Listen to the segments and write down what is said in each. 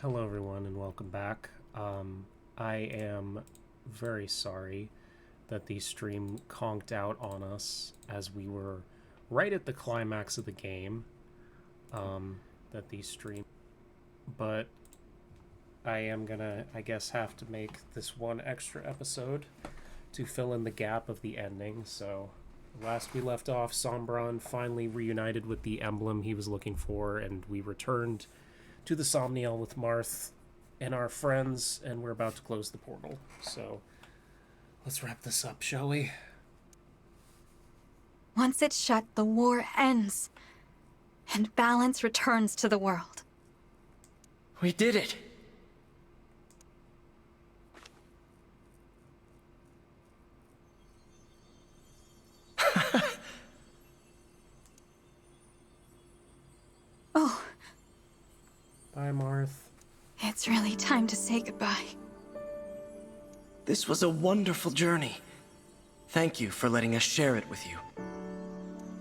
Hello, everyone, and welcome back. I am very sorry that the stream conked out on us as we were right at the climax of the game. That the stream, but I am gonna, I guess, have to make this one extra episode to fill in the gap of the ending. So, last we left off, Sombron finally reunited with the emblem he was looking for, and we returned to the Somniel with Marth and our friends, and we're about to close the portal. So, let's wrap this up, shall we? Once it's shut, the war ends, and balance returns to the world. We did it! Oh, Bye, Marth. it's really time to say goodbye. This was a wonderful journey. Thank you for letting us share it with you.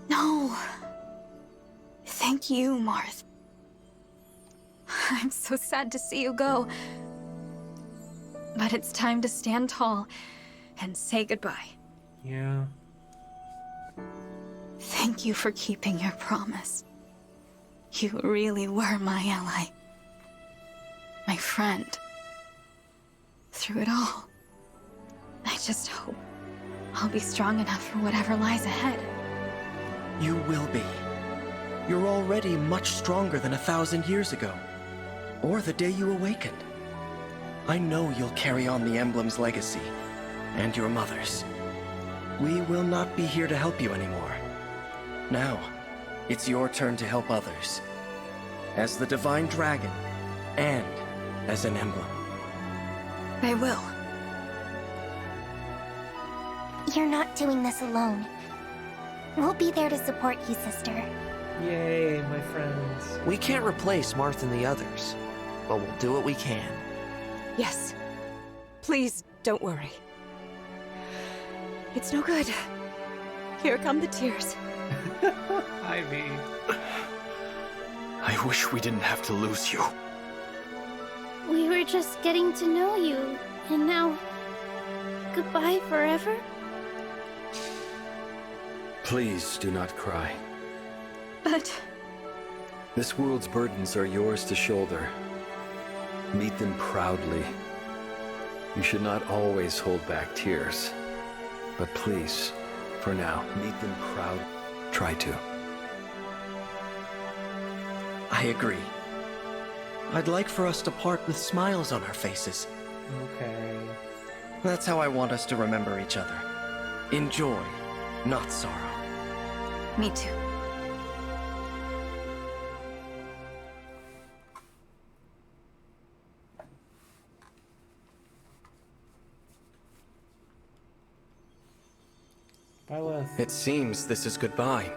No. Thank you, Marth. I'm so sad to see you go. But it's time to stand tall and say goodbye. Yeah. Thank you for keeping your promise. You really were my ally. My friend. Through it all. I just hope I'll be strong enough for whatever lies ahead. You will be. You're already much stronger than 1,000 years ago. Or the day you awakened. I know you'll carry on the Emblem's legacy. And your mother's. We will not be here to help you anymore. Now, it's your turn to help others. As the Divine Dragon, and as an Emblem. I will. You're not doing this alone. We'll be there to support you, sister. Yay, my friends. We can't replace Marth and the others, but we'll do what we can. Yes. Please, don't worry. It's no good. Here come the tears. Ivy. I wish we didn't have to lose you. We were just getting to know you, and now... goodbye forever? Please do not cry. But This world's burdens are yours to shoulder. Meet them proudly. You should not always hold back tears. But please, for now, meet them proud. Try to. I agree. I'd like for us to part with smiles on our faces. Okay. That's how I want us to remember each other. In joy, not sorrow. me too. Bye, Lith. It seems this is goodbye.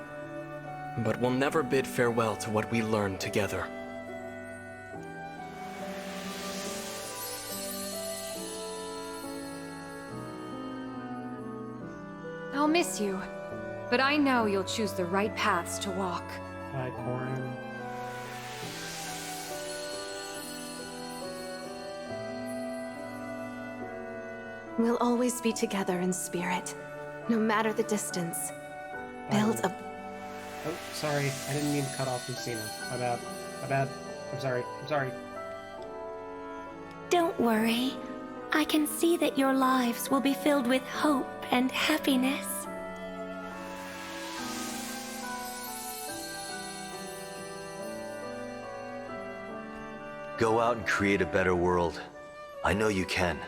But we'll never bid farewell to what we learned together. I'll miss you, but I know you'll choose the right paths to walk. Bye, Corin. We'll always be together in spirit, no matter the distance. Build a... Oh, sorry. I didn't mean to cut off Lucina. My bad. My bad. I'm sorry. I'm sorry. Don't worry. I can see that your lives will be filled with hope and happiness. Go out and create a better world. I know you can.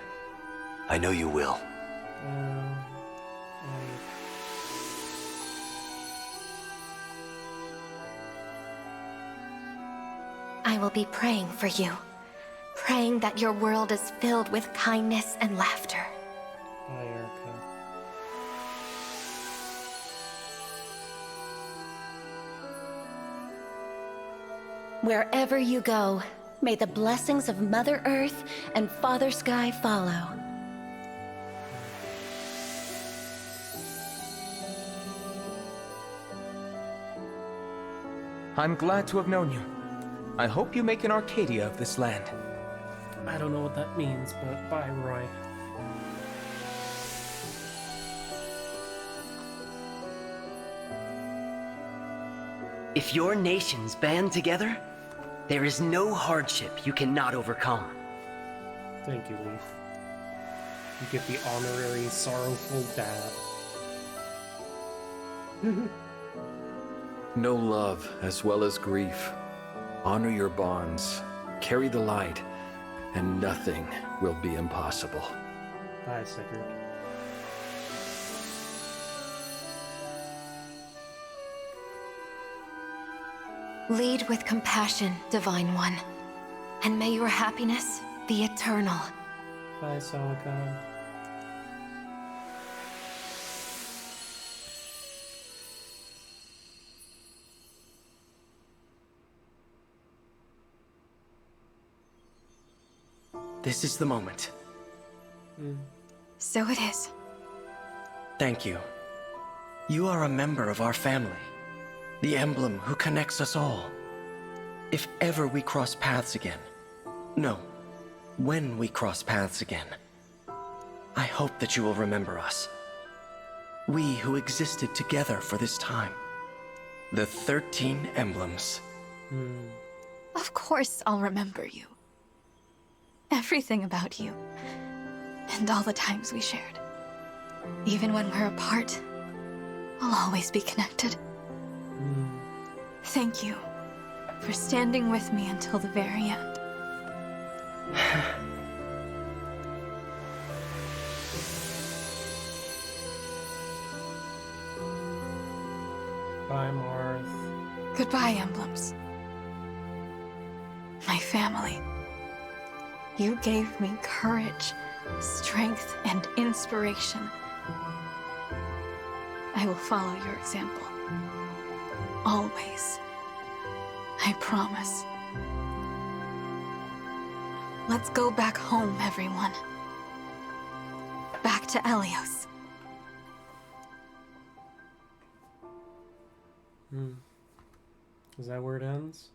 I know you will. I- I will be praying for you. Praying that your world is filled with kindness and laughter. Bye, Erica. Wherever you go, may the blessings of Mother Earth and Father Sky follow. I'm glad to have known you. I hope you make an Arcadia of this land. I don't know what that means, but bye, Roy. If your nations band together, there is no hardship you cannot overcome. Thank you, Leaf. You get the honorary sorrowful dad. Know love as well as grief. Honor your bonds. Carry the light, and nothing will be impossible. Bye, Sigurd. Lead with compassion, Divine One, and may your happiness be eternal. Bye, Salakan. This is the moment. So it is. Thank you. You are a member of our family. The emblem who connects us all. If ever we cross paths again. No, when we cross paths again. I hope that you will remember us. We who existed together for this time. The 13 emblems. Of course I'll remember you. Everything about you. And all the times we shared. Even when we're apart, we'll always be connected. Thank you for standing with me until the very end. Bye, Marth. Goodbye, emblems. My family. You gave me courage, strength, and inspiration. I will follow your example. Always. I promise. Let's go back home, everyone. Back to Elios. Is that where it ends?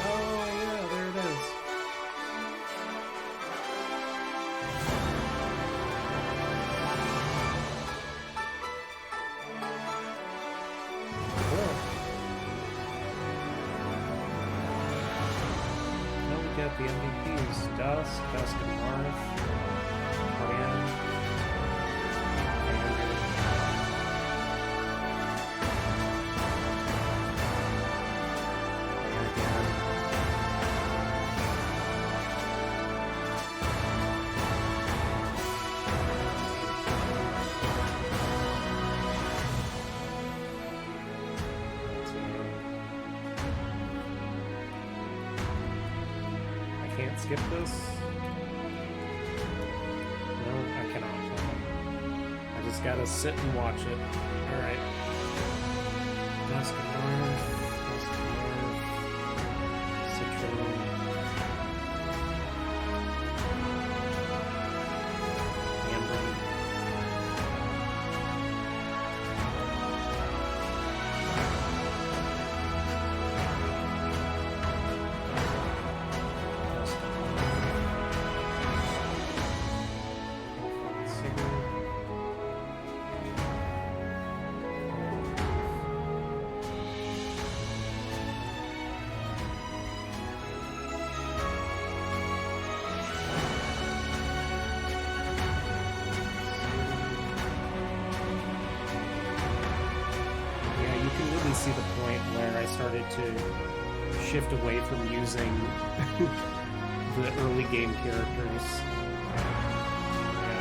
Oh, yeah, there it is. Cool. Now we got the MVPs. Dusk and Marth, Brienne, Andrew. Can't skip this? No, I cannot. I just gotta sit and watch it. Alright. Dusk and Marth, Citron. Emblem. See the point where I started to shift away from using the early game characters. Yeah.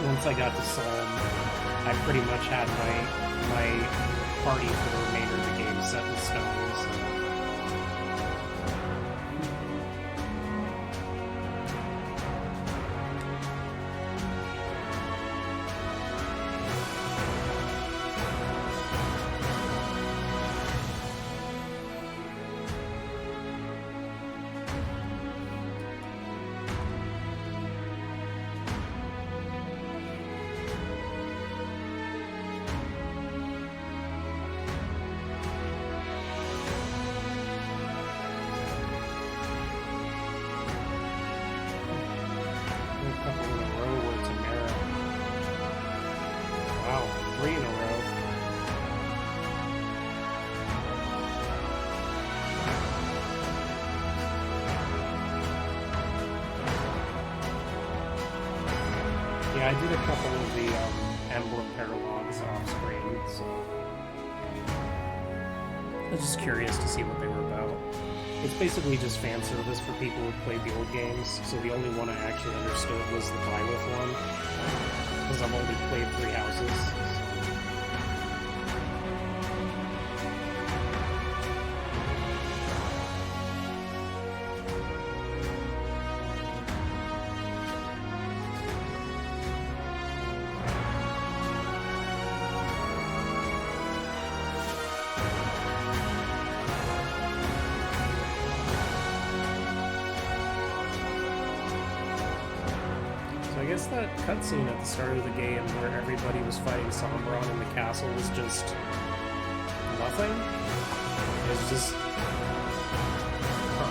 Once I got to Psalm, I pretty much had my party for the remainder of the game set in stone. So. Yeah, I did a couple of the Emblem paralogs off screen, so I was just curious to see what they were about. It's basically just fan service for people who played the old games, so the only one I actually understood was the Byleth one, because I've only played 3 houses. I guess that cutscene at the start of the game where everybody was fighting Sombron in the castle was just nothing. It was just... Huh.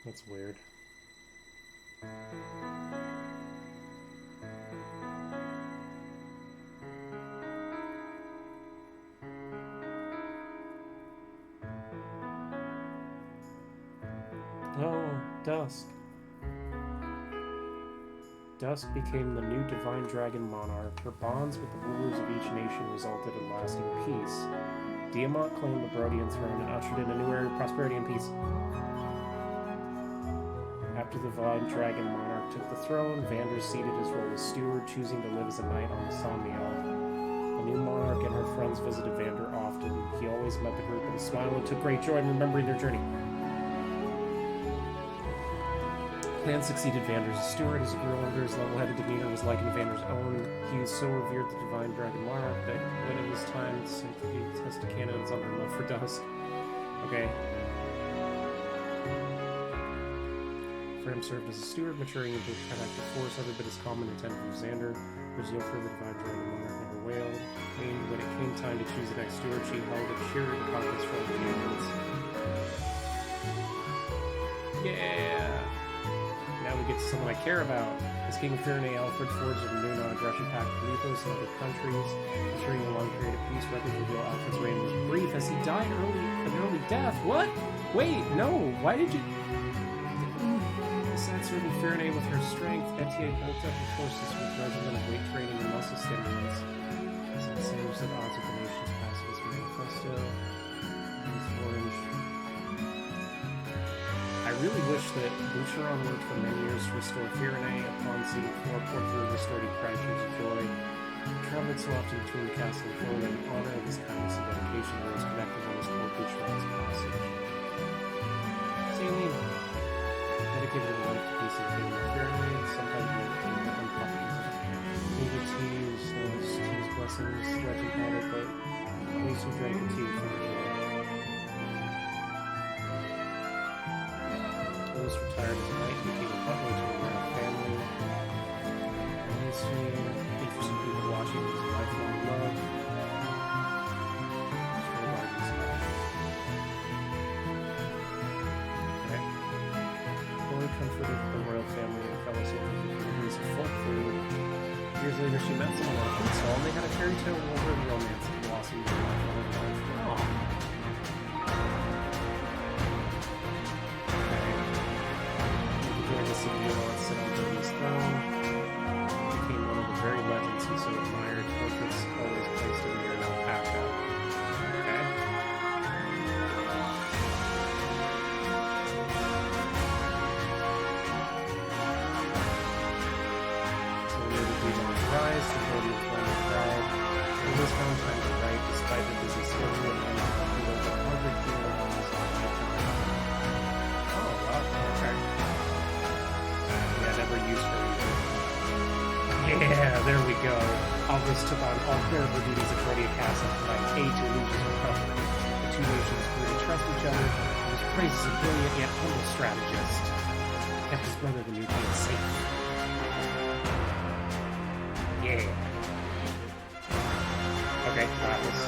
That's weird. Oh, Dusk. Dusk became the new divine dragon monarch. Her bonds with the rulers of each nation resulted in lasting peace. Diamant claimed the Brodian throne and ushered in a new era of prosperity and peace. After the divine dragon monarch took the throne, Vander ceded his role as steward, choosing to live as a knight on the Somniel. The new monarch and her friends visited Vander often. He always met the group with a smile and took great joy in remembering their journey. Clan succeeded Vander as a steward. As he grew older, his level-headed demeanor was likened to Vander's own. He so revered the divine dragon monarch that when it was time to test canons on their love for Dusk. Okay. Fram served as a steward, maturing into a active force. Every bit as calm and attentive as Xander. Her zeal for the divine dragon monarch never wailed. And when it came time to choose the next steward, she held a cheer and confidence from the champions. Yeah! Now we get to someone I care about. As King of Pyrenees, Alfred forged a new non-aggression pact with Lethos and other countries, ensuring a long period of peace. Records reveal Alfred's reign was brief as he died an early death. What? Wait, no. Why did you... Besides serving Pyrenees with her strength, Etienne built up her forces with a regimen of weight training and muscle stimulants. As it seems that odds of the nation's pacifist manifesto. Orange. I really wish that Boucheron worked for many years to restore Pyrenees upon seeing four portfolio restored in cried tears of joy. He traveled so often between the castle and Florida in honor of his kindness and dedication to those connected on his poor Boucheron's passage. Saline dedicated his life to peace and freedom of Pyrenees, sometimes maintained the unpopular. Needed tea was tea's blessings, legend had it, but at least he drank the tea for the joy. Retired as a knight, became a butler to the royal family. Interesting people watching his lifelong love. Okay. Fully comforted the royal family and fellow soldiers with memories of folk food. Years later, she met someone on a food stall, and they had a fairy tale over the romance that blossomed in lifelong life. Oh. Sit on Burmese throne. Became one of the very legends he so admired. Portraits always placed him near an alpaca. Okay. So near the Demon of Rise, the Brodian throne of pride. It was found time to write, despite the busy schedule and unpopular but 100 kilo ones on my time. Oh, wow. Okay. Never used her either. Yeah, there we go. Alvis took on all clerical duties at Rhodia Castle to provide aid to Illusion's recovery. The two nations grew to trust each other, and was praised as a brilliant yet humble strategist. Kept his brother the new king safe. Yeah. Okay, that was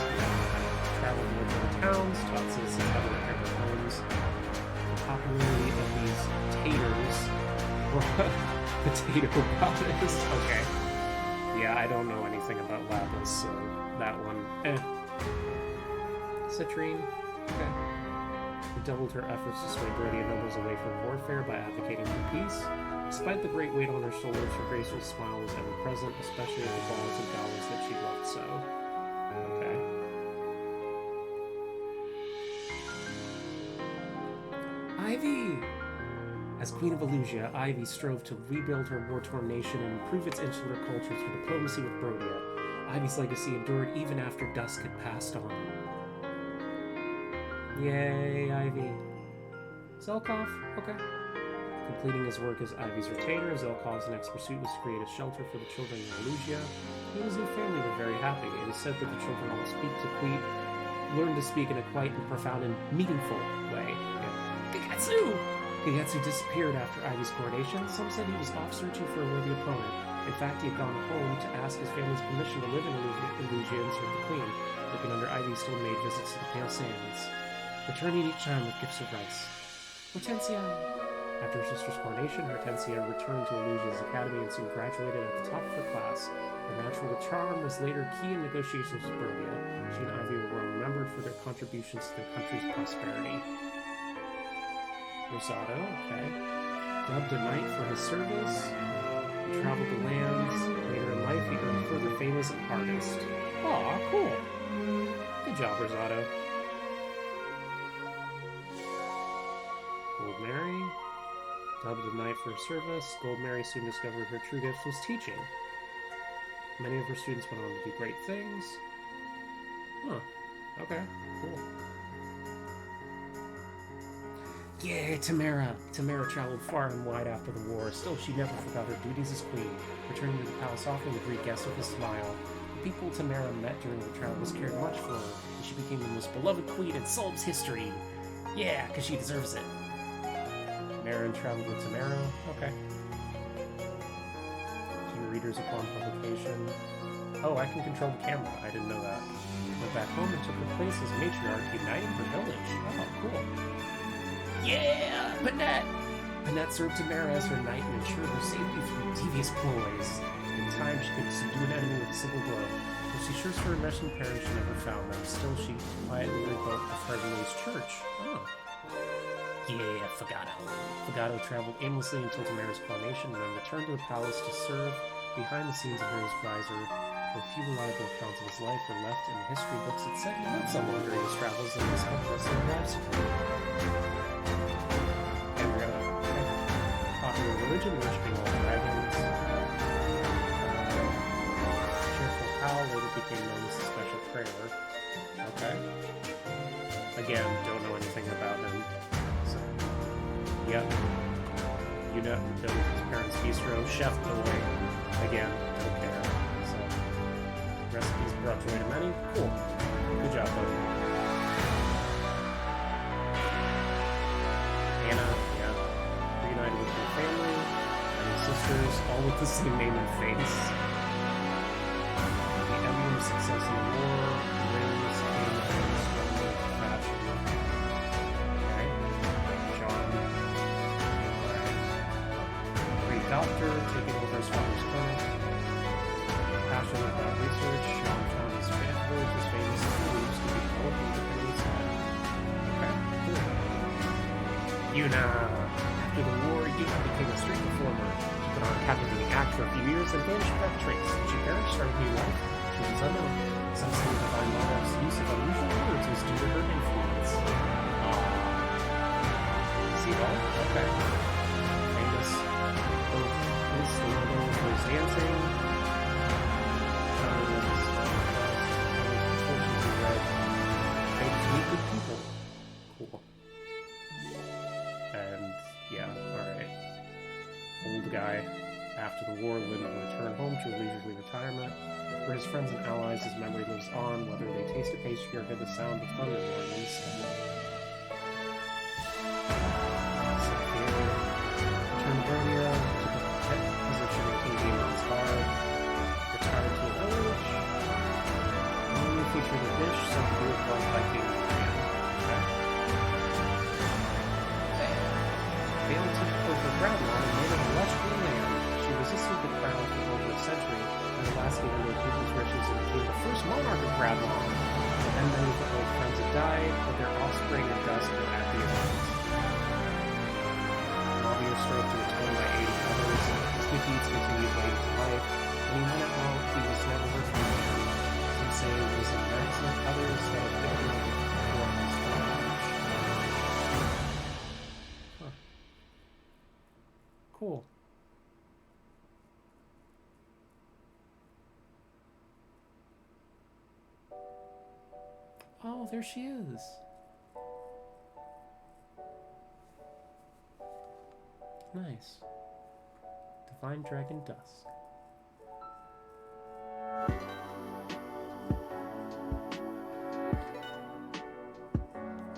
traveled to the towns, taught citizens how to repair their homes. The popularity of these taters. Potato goddess. Okay. Yeah, I don't know anything about Lapis, so that one. Citrine. Okay. redoubled her efforts to sway Brodian nobles away from warfare by advocating for peace. Despite the great weight on her shoulders, her graceful smile was ever present, especially at the balls and galas that she loved so. Okay. Ivy! As Queen of Elusia, Ivy strove to rebuild her war-torn nation and improve its insular culture through diplomacy with Brodia. Ivy's legacy endured even after dusk had passed on. Yay, Ivy. Zelkov? Okay. Completing his work as Ivy's retainer, Zelkov's next pursuit was to create a shelter for the children in Elusia. He and his new family were very happy. It is said that the children all learn to speak in a quiet and profound and meaningful way. Gigatsu! Gigatsu disappeared after Ivy's coronation. Some said he was off searching for a worthy opponent. In fact, he had gone home to ask his family's permission to live in Elusia and serve the queen. Looking under Ivy still made visits to the Pale Sands, returning each time with gifts of rice. Hortensia! After her sister's coronation, Hortensia returned to Elusia's academy and soon graduated at the top of her class. Her natural charm was later key in negotiations with Brodia. She and Ivy were well remembered for their contributions to their country's prosperity. Rosado, okay. Dubbed a knight for his service. He traveled the lands. Later in life, he earned further fame as an artist. Aw, cool. Good job, Rosado. Gold Mary. Dubbed a knight for her service, Gold Mary soon discovered her true gift was teaching. Many of her students went on to do great things. Huh. Okay, cool. Yay, Tamara! Tamara traveled far and wide after the war. Still, she never forgot her duties as queen, returning to the palace often to greet guests with a smile. The people Tamara met during her travels cared much for her, and she became the most beloved queen in Solb's history. Yeah, because she deserves it. Marin traveled with Tamara. Okay. Few readers upon publication. Oh, I can control the camera. I didn't know that. Went back home and took her place as matriarch, uniting her village. Oh, cool. Yeah! Panette! Panette served Tamara as her knight and ensured her safety through devious ploys. In time, she could subdue an enemy with a single blow. Though she searched for her Russian parents, she never found them. Still, she quietly rebuilt the Fresno's church. Oh. Yeah, Fagato. Fagato traveled aimlessly until Tamara's coronation and then returned to the palace to serve behind the scenes of her advisor. Where few reliable accounts of his life were left in the history books, it said he met someone during his travels and was helped us in life support. And we're gonna popular religion, worshipping all dragons. Cheerful Howl later became known as the Special Prayer. Okay. Again, don't know anything about him. Yep. You know his parents' bistro, Chef Boy. Again, don't care. So, recipes brought joy to many. Cool. Good job, buddy. Anna, yeah. Reunited with her family and his sisters, all with the same name and face. The Emblem success in the war, rings, came from struggle, fashion. Okay. John. Doctor, taking over his father's clinic. Passionate about research, Sean found his fanhood, his famous beliefs to be developing independence. Okay, cool. Yuna. After the war, Yuna became a street performer. She put on a cap of being an actor for a few years and vanished without trace. She perished, started new life. She was unknown. Some say the divine monarch's use of unusual words was due to her influence. See that? Okay. Famous. This logo for his dancing. Meet good people. Cool. And yeah, alright. Old guy. After the war, Lin will return home to a leisurely retirement. For his friends and allies, his memory lives on, whether they taste a pastry or hear the sound of thunder warnings. Return to Brodia. Position in King Damon's bar, retired to a village, only featuring a dish served with one by King Daemon. Okay. Bale took over Bradlawn and made it a luxury land. She resisted the crown for over a century, and the last gave away people's riches and became the first monarch of Bradlawn. And many of her old friends and died, but their offspring and dust were at the event. Mavier strove to atone by aiding others. His good deeds continued late into life. When he went out, he was never heard from again. Some say it was an accident, others that a failure of the performance followed. Huh. Cool. Oh, there she is. Nice. Divine Dragon Dusk.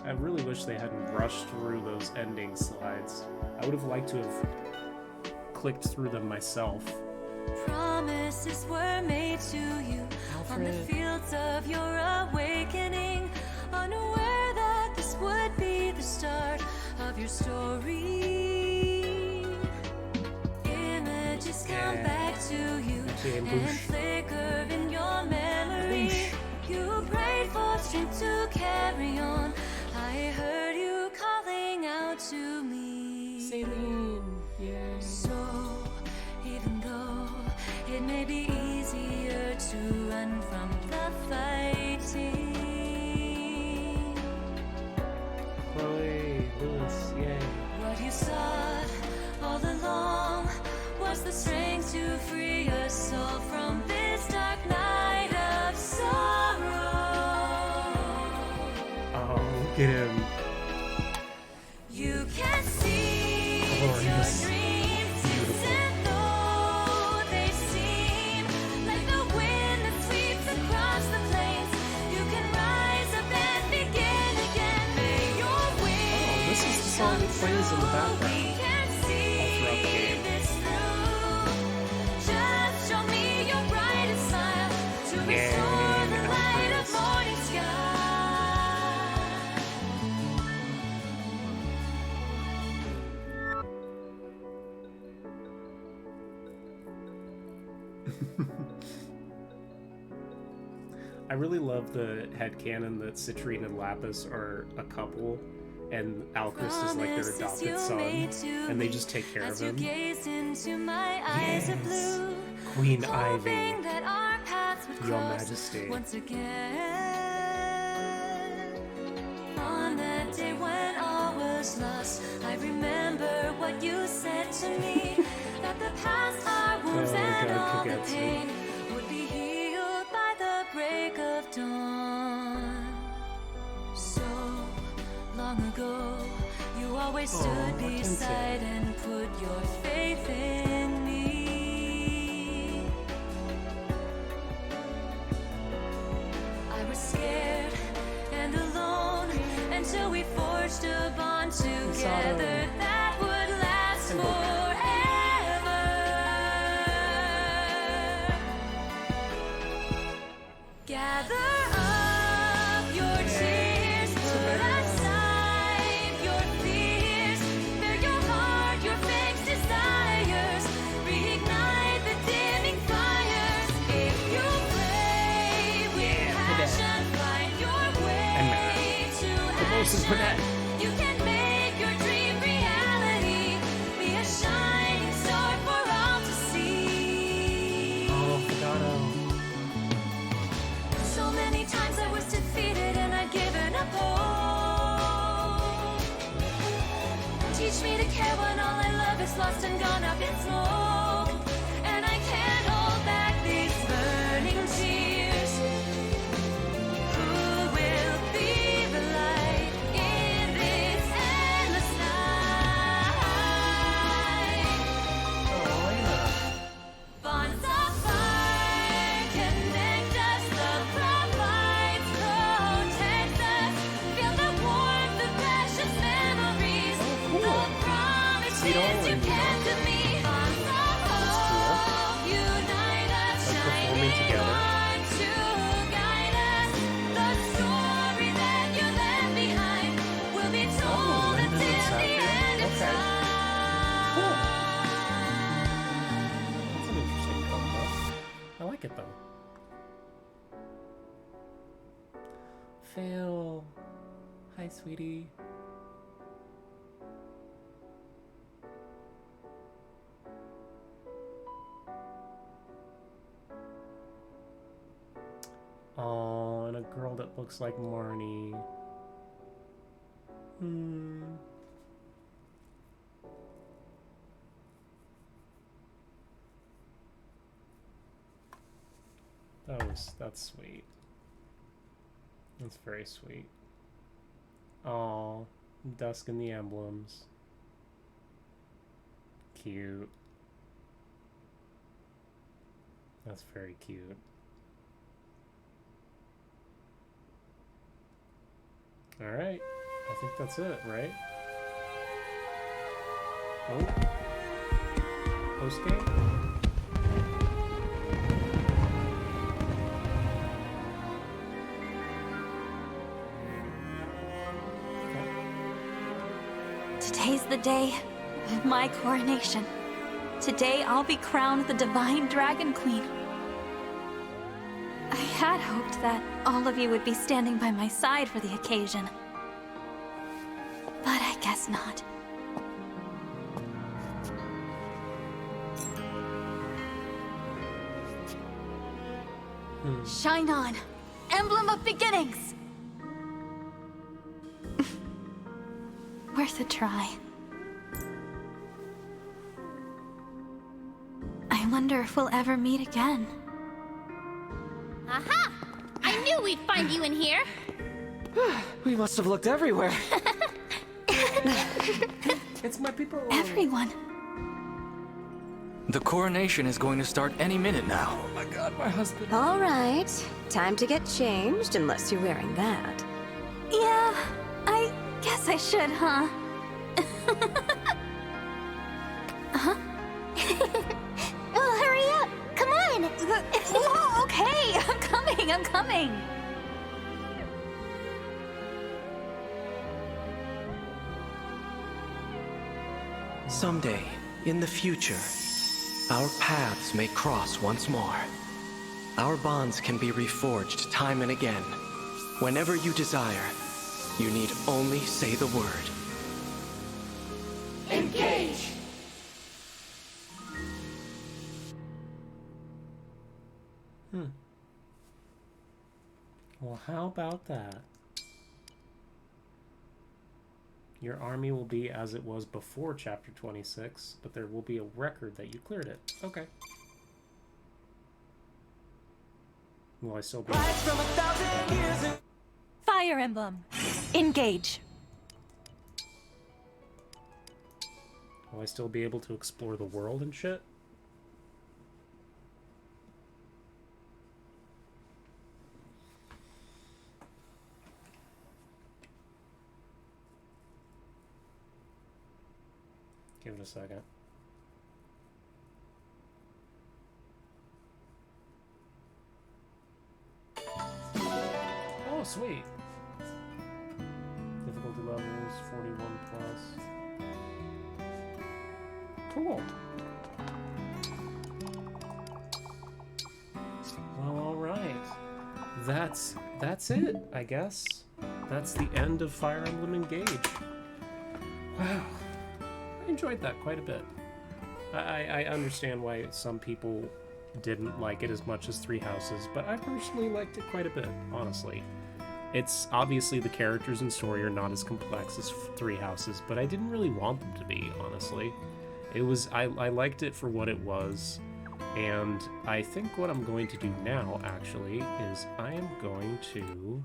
I really wish they hadn't rushed through those ending slides. I would have liked to have clicked through them myself. Promises were made to you on the fields of your awakening, unaware that this would be the start of your story. Images come back to you and flicker in your memory. You prayed for strength to carry on. I heard you calling out to me. Celine, yay. So, even though it may be easier to run from the fighting, Chloe, Lewis, yay. what you sought all along was the strength to free your soul from this dark night of sorrow. Oh, look at him. You can see your dreams, distant though they seem, like the wind that sweeps across the plains. You can rise up and begin again. May your wings this is the song that plays in the background. We can see this through. Just show me your brightest smile to restore the light of morning sky. I really love the headcanon that Citrine and Lapis are a couple, and Alcryst is like their adopted son, and they just take care of him. Yes, Queen Ivy, Your Majesty. Once again, on that day when all was lost, I remember what you said to me, that the past, our wounds and all the pain would be healed by the break of dawn. So long ago, you always stood beside and put your faith in me. I was scared and alone until we forged a bond together that would last forever. Gather up your tears, put aside your fears, bare your heart, your fake desires, reignite the dimming fires. If you pray with passion, find your way to action. You can make your dream reality, be a shining star for all to see. Oh, Figaro. So many times I was defeated and I'd given up hope. Teach me to care when all I love is lost and gone up in smoke. And I can't hold back these burning tears. Who will be the light in this endless night? Bonds of fire connect us, love provides, protects us. Feel the warmth of precious memories, the promises you kept to me. Bonds of hope unite us, shining on to guide us. The story that you left behind will be told until the end of time. That's an interesting combo. I like it though. Fail. Hi, sweetie. Oh, and a girl that looks like Marnie. Hmm. That's sweet. That's very sweet. Oh, Dusk and the Emblems. Cute. That's very cute. Alright. I think that's it, right? Oh. Post game? Today's the day of my coronation. Today I'll be crowned the Divine Dragon Queen. I had hoped that all of you would be standing by my side for the occasion. But I guess not. Shine on, Emblem of Beginnings! Worth a try. I wonder if we'll ever meet again. Aha! I knew we'd find you in here! We must have looked everywhere. It's my people. Everyone. The coronation is going to start any minute now. Oh my god, my husband. All right. Time to get changed, unless you're wearing that. Yeah, I guess I should, huh? Huh? Well, hurry up! Come on! Whoa, okay, I'm coming. Someday, in the future, our paths may cross once more. Our bonds can be reforged time and again. Whenever you desire, you need only say the word. Engage! Well, how about that? Your army will be as it was before Chapter 26, but there will be a record that you cleared it. Okay. Will I still be... Fire Emblem. Engage. Will I still be able to explore the world and shit? Give it a second. Oh, sweet. Difficulty levels 41 plus. Cool. Well, all right. That's it, I guess. That's the end of Fire Emblem Engage. Wow. I enjoyed that quite a bit. I understand why some people didn't like it as much as Three Houses, but I personally liked it quite a bit, honestly. It's obviously the characters and story are not as complex as Three Houses, but I didn't really want them to be, honestly. It was, I liked it for what it was, and I think what I'm going to do now, actually, is I am going to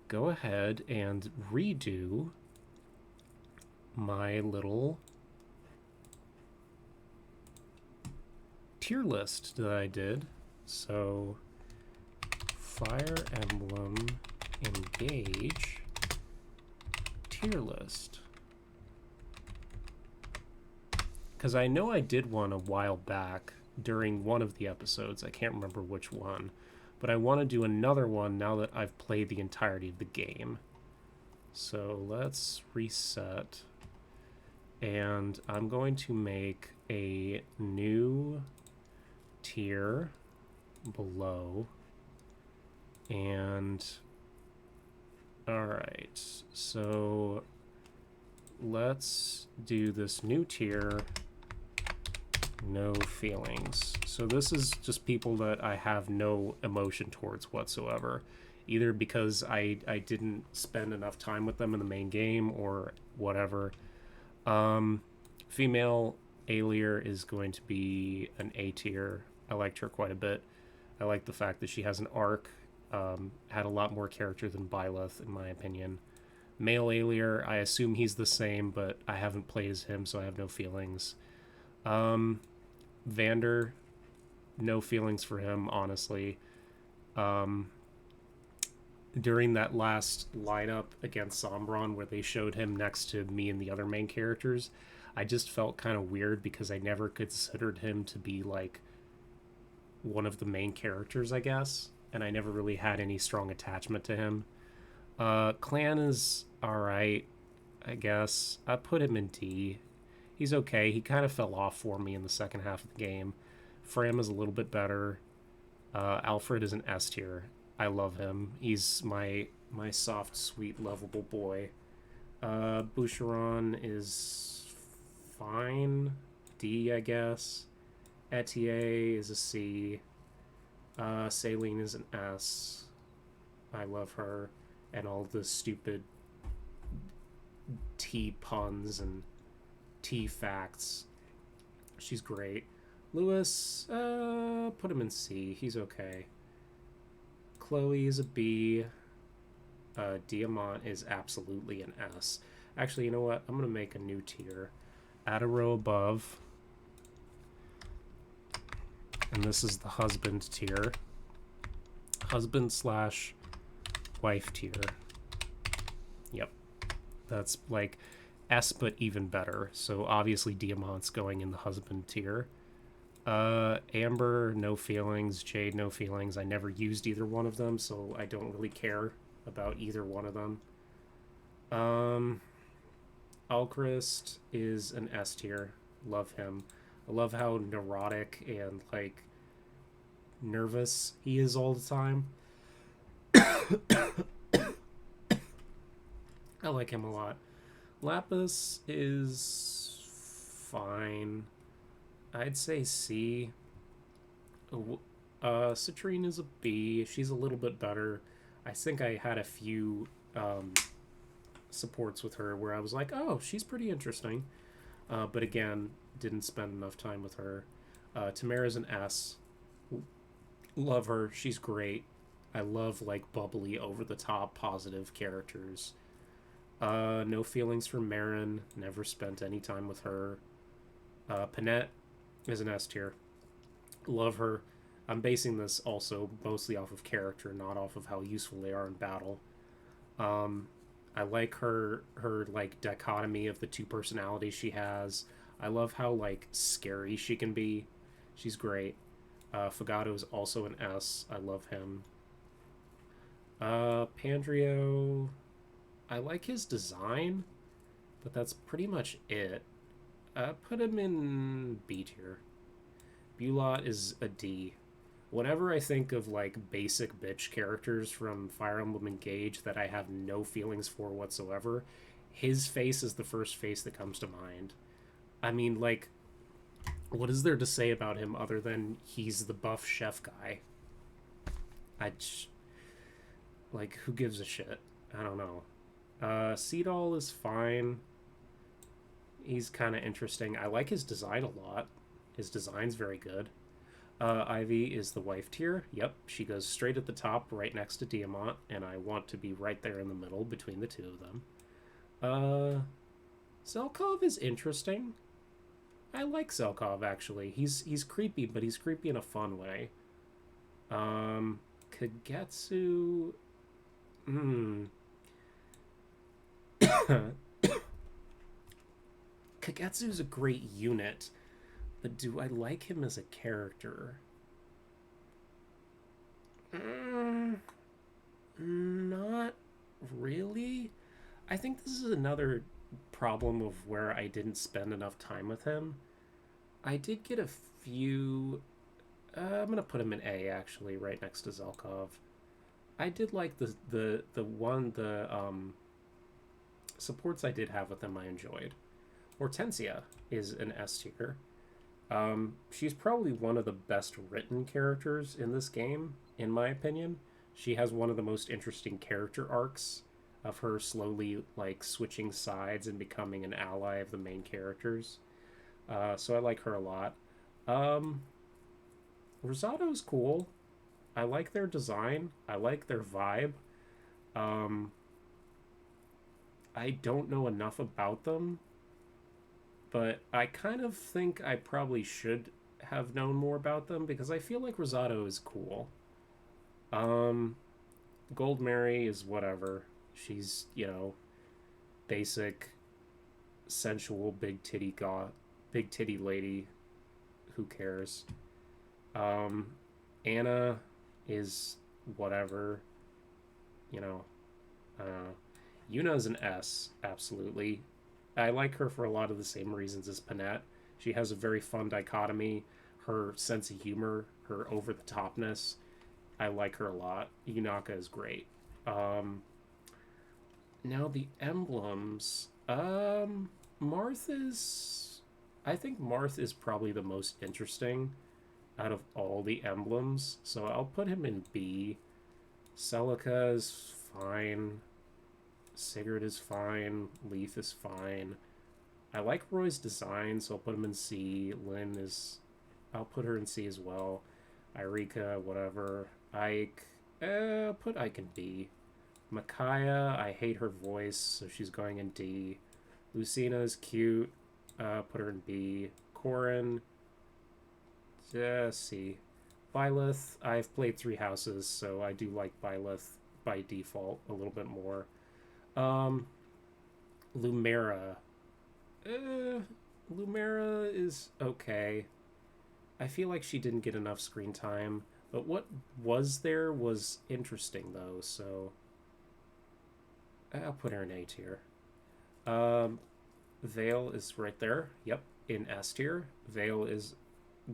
go ahead and redo my little tier list that I did. So, Fire Emblem Engage tier list. Because I know I did one a while back during one of the episodes. I can't remember which one. But I want to do another one now that I've played the entirety of the game. So let's reset. And I'm going to make a new tier below. And Alright, so let's do this new tier, no feelings. So this is just people that I have no emotion towards whatsoever, either because I didn't spend enough time with them in the main game or whatever. Female Alier is going to be an A tier. I liked her quite a bit. I like the fact that she has an arc, had a lot more character than Byleth, in my opinion. Male Alier, I assume he's the same, but I haven't played as him, so I have no feelings. Vander, no feelings for him, honestly. During that last lineup against Sombron, where they showed him next to me and the other main characters, I just felt kind of weird because I never considered him to be, like, one of the main characters, I guess, and I never really had any strong attachment to him. Clan is alright, I guess. I put him in D. He's okay. He kind of fell off for me in the second half of the game. Fram is a little bit better. Alfred is an S tier. I love him. He's my soft, sweet, lovable boy. Boucheron is fine. D, I guess. Etier is a C. Saline is an S. I love her. And all the stupid T puns and T facts. She's great. Lewis, put him in C. He's okay. Chloe is a B. Diamant is absolutely an S. Actually, you know what? I'm going to make a new tier. Add a row above. And this is the husband tier. Husband slash wife tier. Yep. That's like S, but even better. So obviously Diamant's going in the husband tier. Amber, no feelings. Jade, no feelings. I never used either one of them, so I don't really care about either one of them. Alchrist is an S tier. Love him. I love how neurotic and, like, nervous he is all the time. I like him a lot. Lapis is fine. I'd say C. Citrine is a B. She's a little bit better. I think I had a few supports with her where I was like, oh, she's pretty interesting. But again, didn't spend enough time with her. Tamara's an S. Love her. She's great. I love, like, bubbly, over-the-top, positive characters. No feelings for Marin. Never spent any time with her. Panette is an S tier. Love her. I'm basing this also mostly off of character, not off of how useful they are in battle. I like her like dichotomy of the two personalities she has. I love how, like, scary she can be. She's great. Fagato is also an S. I love him. Pandrio, I like his design, but that's pretty much it. Put him in B tier. Bulot is a D. Whenever I think of, like, basic bitch characters from Fire Emblem Engage that I have no feelings for whatsoever, his face is the first face that comes to mind. I mean, like, what is there to say about him other than he's the buff chef guy? Like, who gives a shit? I don't know. Seedall is fine. He's kind of interesting. I like his design a lot. His design's very good. Ivy is the wife tier. Yep, she goes straight at the top, right next to Diamant, and I want to be right there in the middle between the two of them. Zelkov is interesting. I like Zelkov, actually. He's creepy, but he's creepy in a fun way. Kagetsu... Kagetsu's a great unit, but do I like him as a character? Not really. I think this is another problem of where I didn't spend enough time with him. I did get a few... I'm gonna put him in A, actually, right next to Zelkov. I did like the supports I did have with them. I enjoyed. Hortensia is an S tier. She's probably one of the best written characters in this game, in my opinion. She has one of the most interesting character arcs of her slowly like switching sides and becoming an ally of the main characters. So I like her a lot. Um, Rosato's cool. I like their design. I like their vibe. Um, I don't know enough about them, but I kind of think I probably should have known more about them because I feel like Rosato is cool. Um, Gold Mary is whatever. She's, basic, sensual, big titty lady. Who cares? Um, Anna is whatever. You know, Yuna's an S, absolutely. I like her for a lot of the same reasons as Panette. She has a very fun dichotomy. Her sense of humor, her over the topness. I like her a lot. Yunaka is great. Um, Now the emblems. Marth is. I think Marth is probably the most interesting out of all the emblems, so I'll put him in B. Celica is fine. Sigurd is fine. Leaf is fine. I like Roy's design, so I'll put him in C. Lynn is... I'll put her in C as well. Irika, whatever. Ike... I'll put Ike in B. Micaiah, I hate her voice, so she's going in D. Lucina is cute. Put her in B. Corin... C. Byleth, I've played 3 houses, so I do like Byleth by default a little bit more. Lumera. Lumera is okay. I feel like she didn't get enough screen time, but what was there was interesting, though, so I'll put her in A tier. Vale is right there. Yep, in S tier. Vale is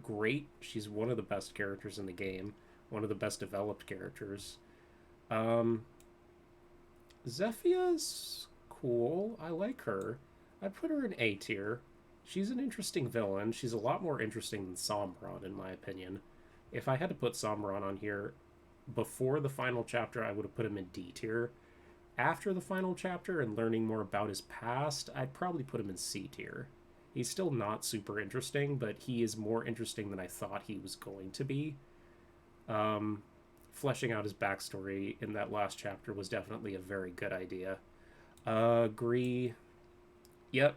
great. She's one of the best characters in the game. One of the best developed characters. Zephia's cool. I like her. I'd put her in A tier. She's an interesting villain. She's a lot more interesting than Sombron, in my opinion. If I had to put Sombron on here before the final chapter, I would have put him in D tier. After the final chapter and learning more about his past, I'd probably put him in C tier. He's still not super interesting, but he is more interesting than I thought he was going to be. Fleshing out his backstory in that last chapter was definitely a very good idea. Agree. Yep.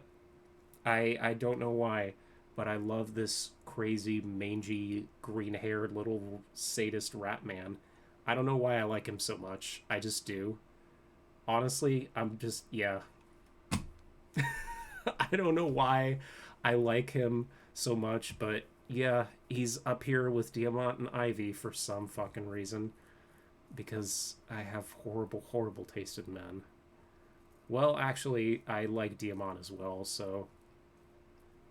I don't know why, but I love this crazy, mangy, green-haired little sadist rat man. I don't know why I like him so much. I just do. Honestly, I'm just, yeah. I don't know why I like him so much, but yeah, he's up here with Diamant and Ivy for some fucking reason. Because I have horrible, horrible taste in men. Well, actually, I like Diamant as well, so...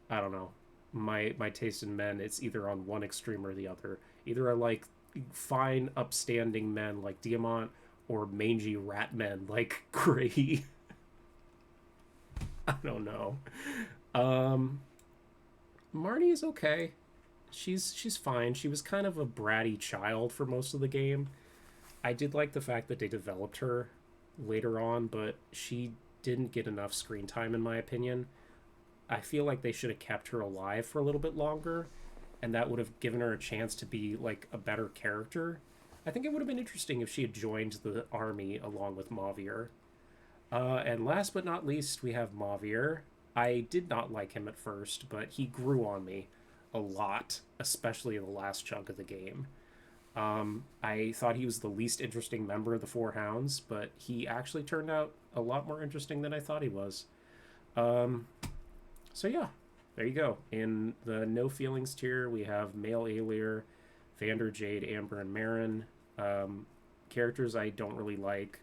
I don't know. My taste in men, it's either on one extreme or the other. Either I like fine, upstanding men like Diamant, or mangy rat men like Gray. I don't know. Marnie is okay. She's fine. She was kind of a bratty child for most of the game. I did like the fact that they developed her later on, but she didn't get enough screen time in my opinion. I feel like they should have kept her alive for a little bit longer, and that would have given her a chance to be like a better character. I think it would have been interesting if she had joined the army along with Mavier. And last but not least, we have Mavier. I did not like him at first, but he grew on me a lot, especially in the last chunk of the game. I thought he was the least interesting member of the Four Hounds, but he actually turned out a lot more interesting than I thought he was. So yeah, there you go. In the no feelings tier, we have Male Alir, Vander, Jade, Amber, and Marin. Characters I don't really like.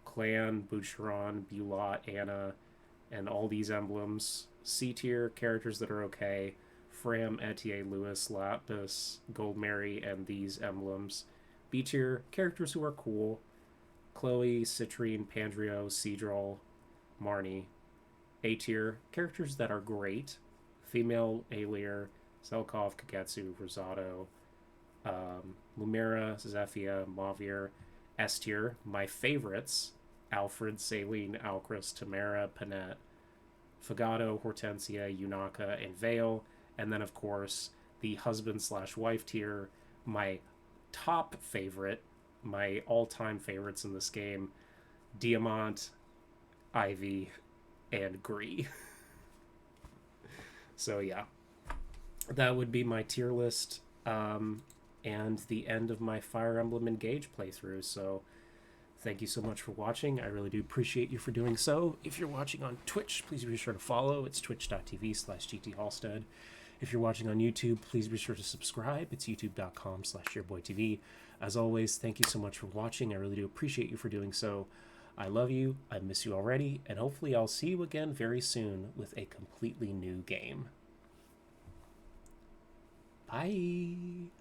Clan, Boucheron, Bulot, Anna, and all these emblems. C tier, characters that are okay. Fram, Etier, Lewis, Lapis, Gold Mary, and these emblems. B tier, characters who are cool. Chloe, Citrine, Pandrio, Seadril, Marnie. A tier. Characters that are great. Female Alir, Zelkov, Kagetsu, Rosado, Lumira, Zephyr, Mavir. S tier. My favorites. Alfred, Saline, Alcris, Tamara, Panette, Fagado, Hortensia, Yunaka, and Vale. And then, of course, the husband slash wife tier. My top favorite, my all-time favorites in this game, Diamant, Ivy, and Gree. So yeah, that would be my tier list, and the end of my Fire Emblem Engage playthrough. So thank you so much for watching. I really do appreciate you for doing so. If you're watching on Twitch, please be sure to follow. It's twitch.tv/GTHalstead. If you're watching on YouTube, please be sure to subscribe. It's youtube.com/ShareBoyTV. As always, thank you so much for watching. I really do appreciate you for doing so. I love you, I miss you already, and hopefully I'll see you again very soon with a completely new game. Bye!